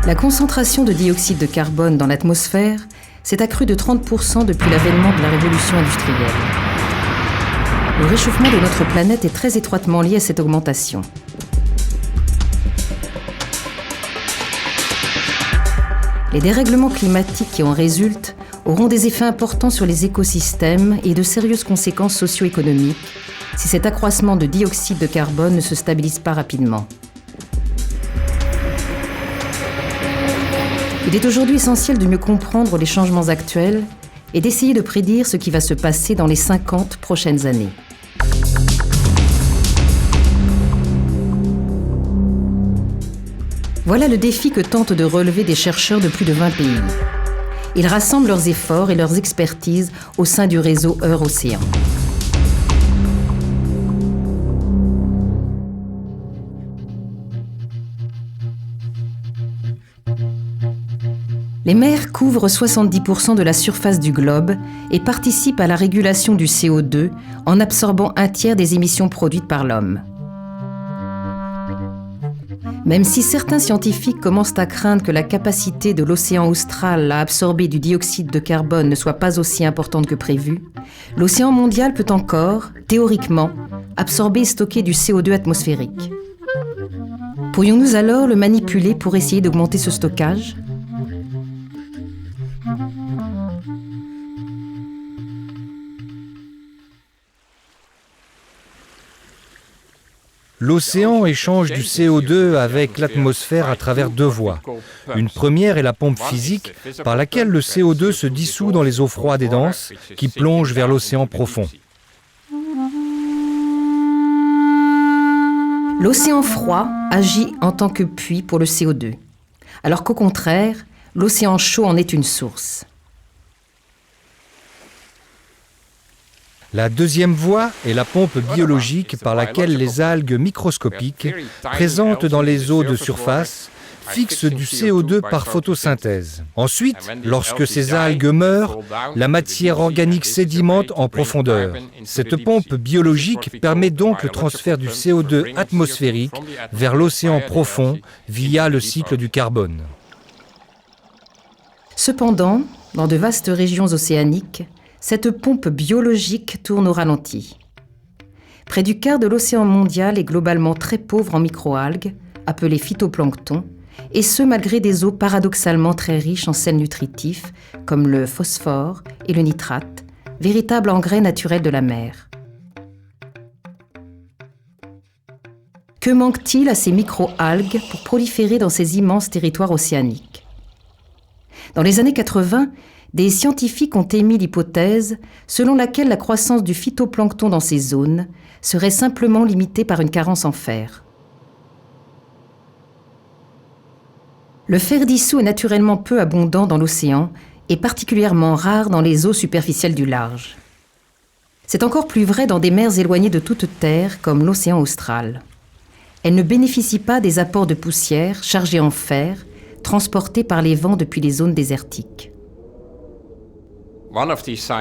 La concentration de dioxyde de carbone dans l'atmosphère s'est accrue de 30% depuis l'avènement de la révolution industrielle. Le réchauffement de notre planète est très étroitement lié à cette augmentation. Les dérèglements climatiques qui en résultent auront des effets importants sur les écosystèmes et de sérieuses conséquences socio-économiques si cet accroissement de dioxyde de carbone ne se stabilise pas rapidement. Il est aujourd'hui essentiel de mieux comprendre les changements actuels et d'essayer de prédire ce qui va se passer dans les 50 prochaines années. Voilà le défi que tentent de relever des chercheurs de plus de 20 pays. Ils rassemblent leurs efforts et leurs expertises au sein du réseau Eure-Océan. Les mers couvrent 70% de la surface du globe et participent à la régulation du CO2 en absorbant un tiers des émissions produites par l'homme. Même si certains scientifiques commencent à craindre que la capacité de l'océan austral à absorber du dioxyde de carbone ne soit pas aussi importante que prévu, l'océan mondial peut encore, théoriquement, absorber et stocker du CO2 atmosphérique. Pourrions-nous alors le manipuler pour essayer d'augmenter ce stockage ? L'océan échange du CO2 avec l'atmosphère à travers deux voies. Une première est la pompe physique par laquelle le CO2 se dissout dans les eaux froides et denses qui plongent vers l'océan profond. L'océan froid agit en tant que puits pour le CO2, alors qu'au contraire, l'océan chaud en est une source. La deuxième voie est la pompe biologique par laquelle les algues microscopiques, présentes dans les eaux de surface, fixent du CO2 par photosynthèse. Ensuite, lorsque ces algues meurent, la matière organique sédimente en profondeur. Cette pompe biologique permet donc le transfert du CO2 atmosphérique vers l'océan profond via le cycle du carbone. Cependant, dans de vastes régions océaniques, cette pompe biologique tourne au ralenti. Près du quart de l'océan mondial est globalement très pauvre en microalgues, appelées phytoplancton, et ce malgré des eaux paradoxalement très riches en sels nutritifs, comme le phosphore et le nitrate, véritables engrais naturels de la mer. Que manque-t-il à ces microalgues pour proliférer dans ces immenses territoires océaniques ? Dans les années 80, des scientifiques ont émis l'hypothèse selon laquelle la croissance du phytoplancton dans ces zones serait simplement limitée par une carence en fer. Le fer dissous est naturellement peu abondant dans l'océan et particulièrement rare dans les eaux superficielles du large. C'est encore plus vrai dans des mers éloignées de toute terre comme l'océan austral. Elle ne bénéficie pas des apports de poussière chargés en fer transportés par les vents depuis les zones désertiques.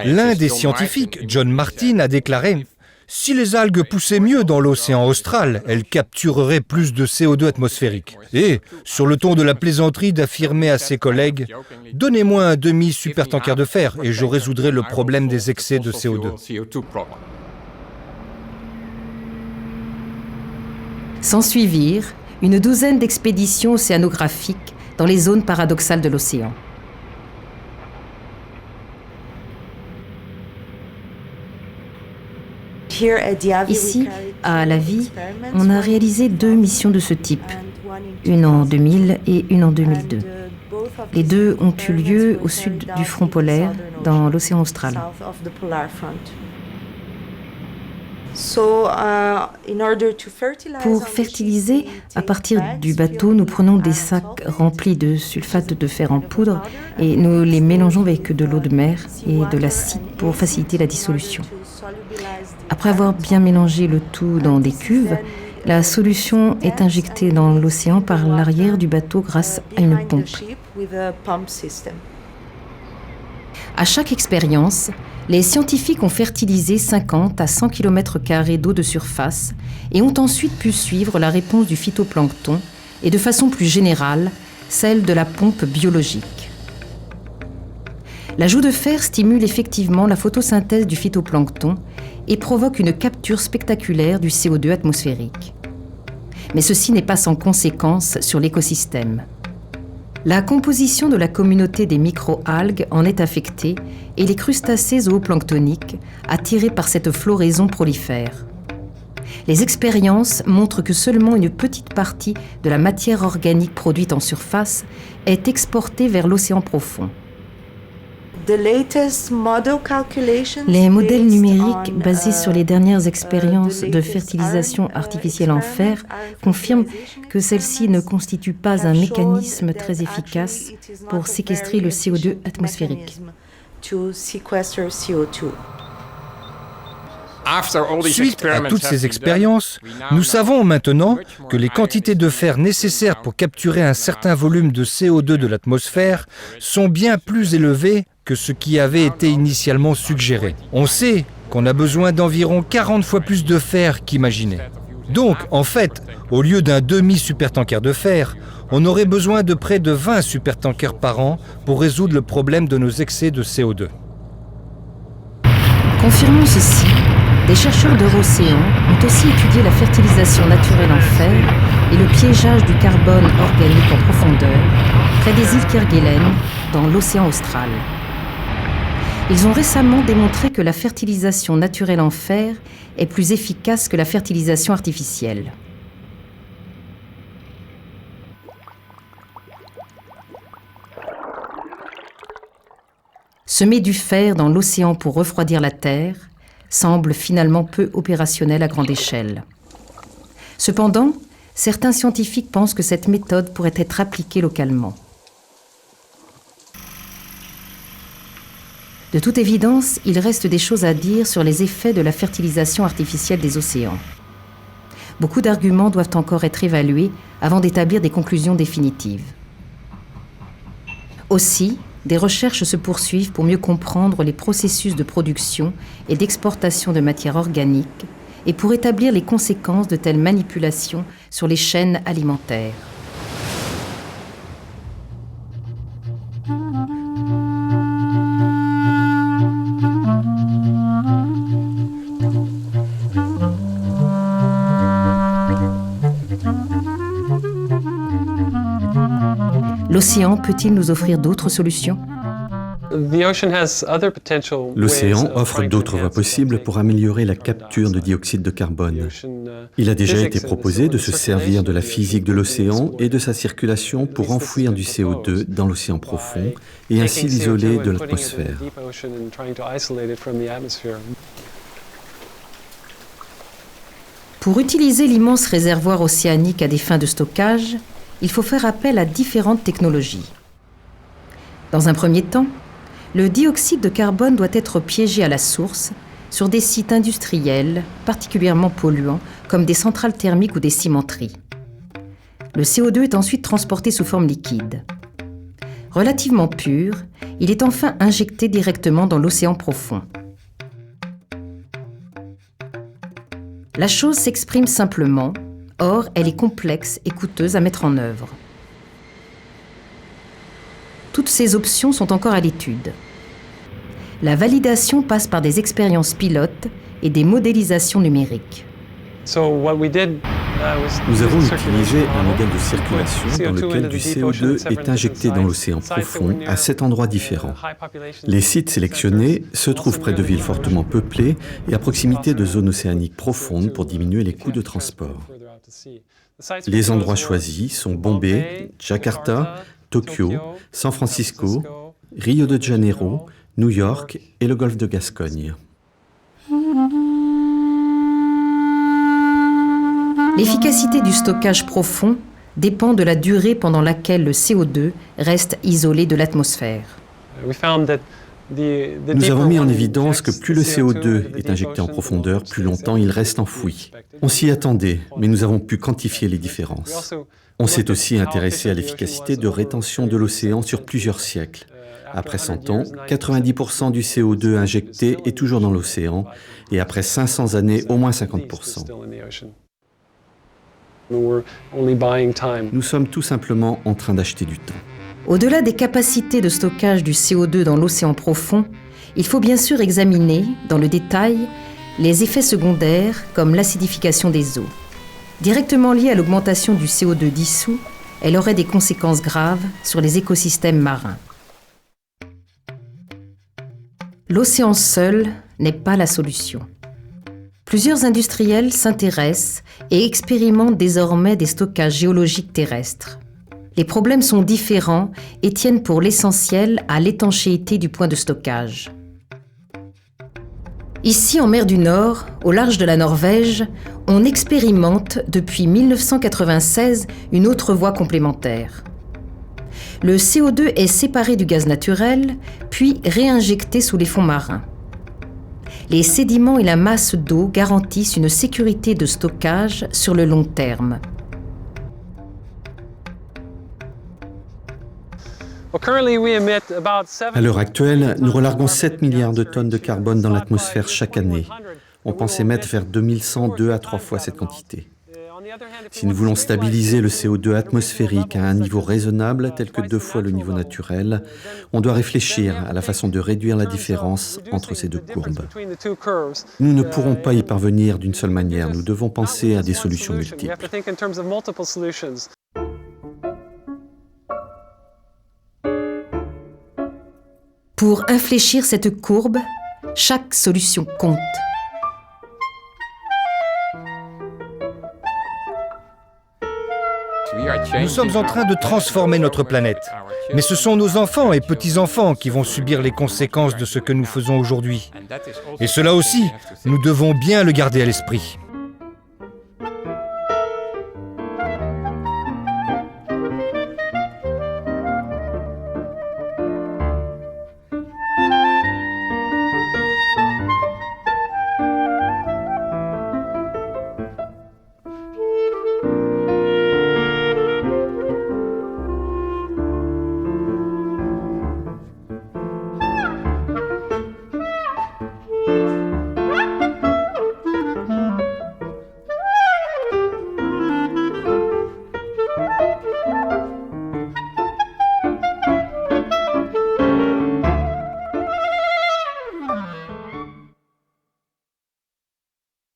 L'un des scientifiques, John Martin, a déclaré « Si les algues poussaient mieux dans l'océan austral, elles captureraient plus de CO2 atmosphérique. » Et, sur le ton de la plaisanterie, d'affirmer à ses collègues « Donnez-moi un demi-supertanker de fer et je résoudrai le problème des excès de CO2. » S'ensuivirent une douzaine d'expéditions océanographiques dans les zones paradoxales de l'océan. Ici, à La Vie, on a réalisé 2 missions de ce type, une en 2000 et une en 2002. Les deux ont eu lieu au sud du front polaire, dans l'océan austral. Pour fertiliser, à partir du bateau, nous prenons des sacs remplis de sulfate de fer en poudre et nous les mélangeons avec de l'eau de mer et de l'acide pour faciliter la dissolution. Après avoir bien mélangé le tout dans des cuves, la solution est injectée dans l'océan par l'arrière du bateau grâce à une pompe. À chaque expérience, les scientifiques ont fertilisé 50 à 100 km² d'eau de surface et ont ensuite pu suivre la réponse du phytoplancton et de façon plus générale, celle de la pompe biologique. L'ajout de fer stimule effectivement la photosynthèse du phytoplancton et provoque une capture spectaculaire du CO2 atmosphérique. Mais ceci n'est pas sans conséquences sur l'écosystème. La composition de la communauté des microalgues en est affectée et les crustacés zooplanctoniques, attirés par cette floraison, prolifèrent. Les expériences montrent que seulement une petite partie de la matière organique produite en surface est exportée vers l'océan profond. Les modèles numériques basés sur les dernières expériences de fertilisation artificielle en fer confirment que celle-ci ne constitue pas un mécanisme très efficace pour séquestrer le CO2 atmosphérique. Suite à toutes ces expériences, nous savons maintenant que les quantités de fer nécessaires pour capturer un certain volume de CO2 de l'atmosphère sont bien plus élevées que ce qui avait été initialement suggéré. On sait qu'on a besoin d'environ 40 fois plus de fer qu'imaginé. Donc, en fait, au lieu d'un demi-supertanker de fer, on aurait besoin de près de 20 supertankers par an pour résoudre le problème de nos excès de CO2. Confirmant ceci, des chercheurs d'Eurocéan ont aussi étudié la fertilisation naturelle en fer et le piégeage du carbone organique en profondeur près des îles Kerguelen, dans l'océan austral. Ils ont récemment démontré que la fertilisation naturelle en fer est plus efficace que la fertilisation artificielle. Semer du fer dans l'océan pour refroidir la Terre semble finalement peu opérationnel à grande échelle. Cependant, certains scientifiques pensent que cette méthode pourrait être appliquée localement. De toute évidence, il reste des choses à dire sur les effets de la fertilisation artificielle des océans. Beaucoup d'arguments doivent encore être évalués avant d'établir des conclusions définitives. Aussi, des recherches se poursuivent pour mieux comprendre les processus de production et d'exportation de matières organiques et pour établir les conséquences de telles manipulations sur les chaînes alimentaires. L'océan peut-il nous offrir d'autres solutions ? L'océan offre d'autres voies possibles pour améliorer la capture de dioxyde de carbone. Il a déjà été proposé de se servir de la physique de l'océan et de sa circulation pour enfouir du CO2 dans l'océan profond et ainsi l'isoler de l'atmosphère. Pour utiliser l'immense réservoir océanique à des fins de stockage, il faut faire appel à différentes technologies. Dans un premier temps, le dioxyde de carbone doit être piégé à la source sur des sites industriels particulièrement polluants comme des centrales thermiques ou des cimenteries. Le CO2 est ensuite transporté sous forme liquide. Relativement pur, il est enfin injecté directement dans l'océan profond. La chose s'exprime simplement. Or, elle est complexe et coûteuse à mettre en œuvre. Toutes ces options sont encore à l'étude. La validation passe par des expériences pilotes et des modélisations numériques. Nous avons utilisé un modèle de circulation dans lequel du CO2 est injecté dans l'océan profond à 7 endroits différents. Les sites sélectionnés se trouvent près de villes fortement peuplées et à proximité de zones océaniques profondes pour diminuer les coûts de transport. Les endroits choisis sont Bombay, Jakarta, Tokyo, San Francisco, Rio de Janeiro, New York et le golfe de Gascogne. L'efficacité du stockage profond dépend de la durée pendant laquelle le CO2 reste isolé de l'atmosphère. Nous avons mis en évidence que plus le CO2 est injecté en profondeur, plus longtemps il reste enfoui. On s'y attendait, mais nous avons pu quantifier les différences. On s'est aussi intéressé à l'efficacité de rétention de l'océan sur plusieurs siècles. Après 100 ans, 90% du CO2 injecté est toujours dans l'océan, et après 500 années, au moins 50%. Nous sommes tout simplement en train d'acheter du temps. Au-delà des capacités de stockage du CO2 dans l'océan profond, il faut bien sûr examiner, dans le détail, les effets secondaires comme l'acidification des eaux. Directement liée à l'augmentation du CO2 dissous, elle aurait des conséquences graves sur les écosystèmes marins. L'océan seul n'est pas la solution. Plusieurs industriels s'intéressent et expérimentent désormais des stockages géologiques terrestres. Les problèmes sont différents et tiennent pour l'essentiel à l'étanchéité du point de stockage. Ici, en mer du Nord, au large de la Norvège, on expérimente depuis 1996 une autre voie complémentaire. Le CO2 est séparé du gaz naturel, puis réinjecté sous les fonds marins. Les sédiments et la masse d'eau garantissent une sécurité de stockage sur le long terme. À l'heure actuelle, nous relarguons 7 milliards de tonnes de carbone dans l'atmosphère chaque année. On pense émettre vers 2100 2 à 3 fois cette quantité. Si nous voulons stabiliser le CO2 atmosphérique à un niveau raisonnable, tel que 2 fois le niveau naturel, on doit réfléchir à la façon de réduire la différence entre ces deux courbes. Nous ne pourrons pas y parvenir d'une seule manière, nous devons penser à des solutions multiples. Pour infléchir cette courbe, chaque solution compte. Nous sommes en train de transformer notre planète. Mais ce sont nos enfants et petits-enfants qui vont subir les conséquences de ce que nous faisons aujourd'hui. Et cela aussi, nous devons bien le garder à l'esprit.